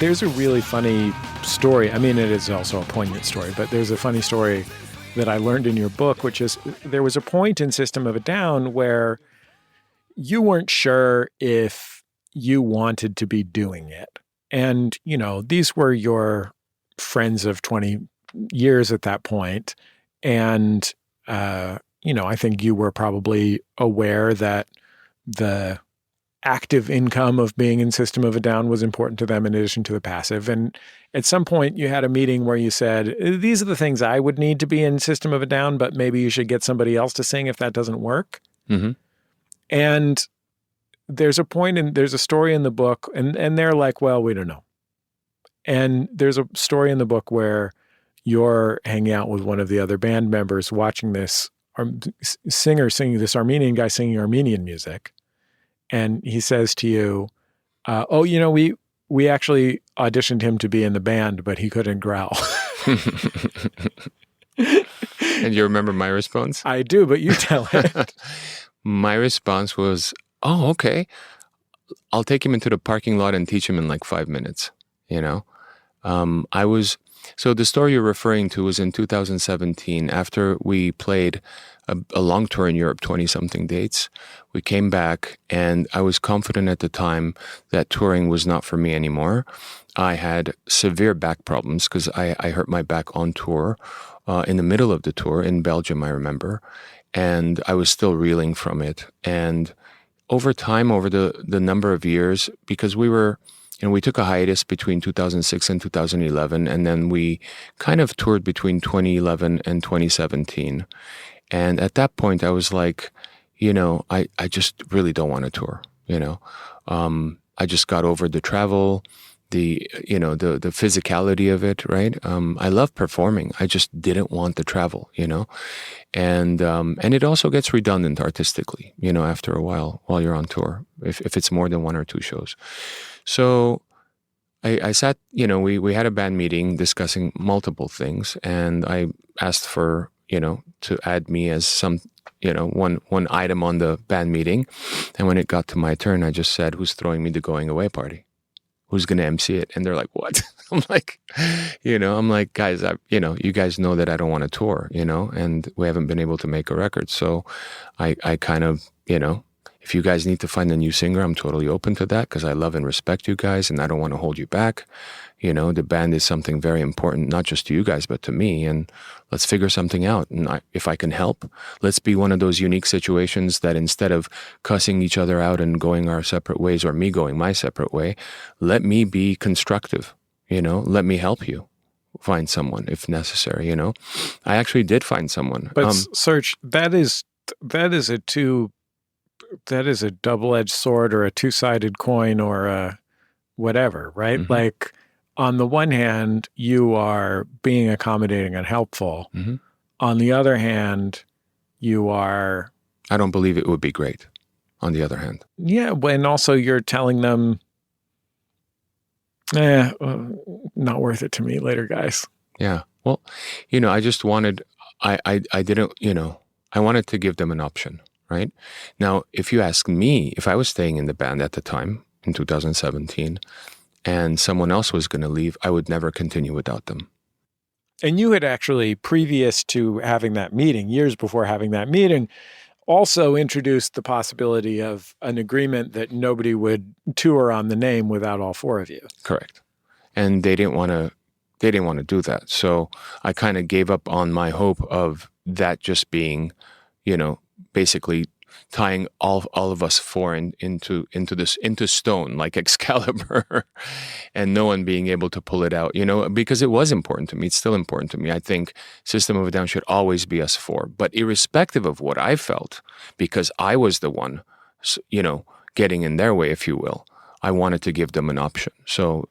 There's a really funny story. I mean, it is also a poignant story, but there's a funny story that I learned in your book, which is there was a point in System of a Down where you weren't sure if you wanted to be doing it. And, you know, these were your friends of 20 years at that point. And, you know, I think you were probably aware that the active income of being in System of a Down was important to them in addition to the passive. And at some point you had a meeting where you said, these are the things I would need to be in System of a Down, but maybe you should get somebody else to sing if that doesn't work. Mm-hmm. And there's a story in the book and they're like, well, we don't know. And there's a story in the book where you're hanging out with one of the other band members watching this singer singing, this Armenian guy singing Armenian music. And he says to you, oh, you know, we actually auditioned him to be in the band, but he couldn't growl. And you remember my response? I do, but you tell it. My response was, oh, okay. I'll take him into the parking lot and teach him in like 5 minutes, you know? So the story you're referring to was in 2017, after we played a long tour in Europe, 20-something dates. We came back, and I was confident at the time that touring was not for me anymore. I had severe back problems because I hurt my back on tour in the middle of the tour in Belgium, I remember, and I was still reeling from it. And over time, over the number of years, because we took a hiatus between 2006 and 2011, and then we kind of toured between 2011 and 2017. And at that point, I was like, you know, I just really don't want to tour, you know. I just got over the travel, the physicality of it, right? I love performing. I just didn't want the travel, you know. And it also gets redundant artistically, you know, after a while you're on tour, if it's more than 1 or 2 shows. So I sat, you know, we had a band meeting discussing multiple things, and I asked for, you know, to add me as some, you know, one item on the band meeting. And when it got to my turn, I just said, who's throwing me the going away party? Who's going to MC it? And they're like, what? I'm like, guys, you guys know that I don't want to tour, you know, and we haven't been able to make a record. So I kind of, you know, if you guys need to find a new singer, I'm totally open to that because I love and respect you guys and I don't want to hold you back. You know, the band is something very important, not just to you guys, but to me. And let's figure something out. And if I can help, let's be one of those unique situations that instead of cussing each other out and going our separate ways or me going my separate way, let me be constructive, you know, let me help you find someone if necessary, you know. I actually did find someone. But Serj, that is a double-edged sword or a two-sided coin or a whatever, right? Mm-hmm. Like, on the one hand, you are being accommodating and helpful. Mm-hmm. On the other hand, you are... I don't believe it would be great, on the other hand. Yeah, and also you're telling them, not worth it to me later, guys. Yeah. Well, you know, I just wanted... I didn't, you know, I wanted to give them an option, right? Now, if you ask me, if I was staying in the band at the time, in 2017... and someone else was going to leave, I would never continue without them. And you had actually, previous to having that meeting, years before having that meeting, also introduced the possibility of an agreement that nobody would tour on the name without all 4 of you. Correct. And they didn't want to do that. So I kind of gave up on my hope of that just being, you know, basically tying all of us 4 into stone like Excalibur, and no one being able to pull it out, you know, because it was important to me. It's still important to me. I think System of a Down should always be us 4, but irrespective of what I felt, because I was the one, you know, getting in their way, if you will, I wanted to give them an option. So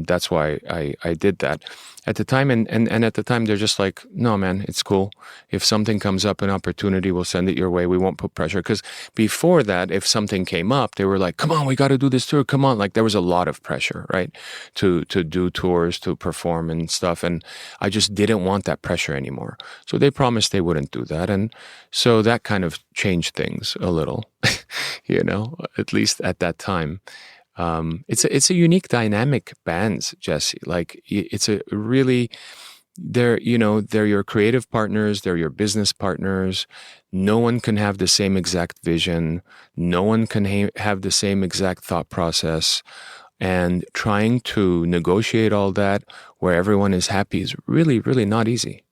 that's why I did that at the time. And at the time, they're just like, no, man, it's cool. If something comes up, an opportunity, we'll send it your way. We won't put pressure. Because before that, if something came up, they were like, come on, we got to do this tour. Come on. Like there was a lot of pressure, right? To do tours, to perform and stuff. And I just didn't want that pressure anymore. So they promised they wouldn't do that. And so that kind of changed things a little, you know, at least at that time. It's a unique dynamic bands, Jesse. Like it's a really they're your creative partners, they're your business partners. No one can have the same exact vision. No one can have the same exact thought process. And trying to negotiate all that where everyone is happy is really, really not easy.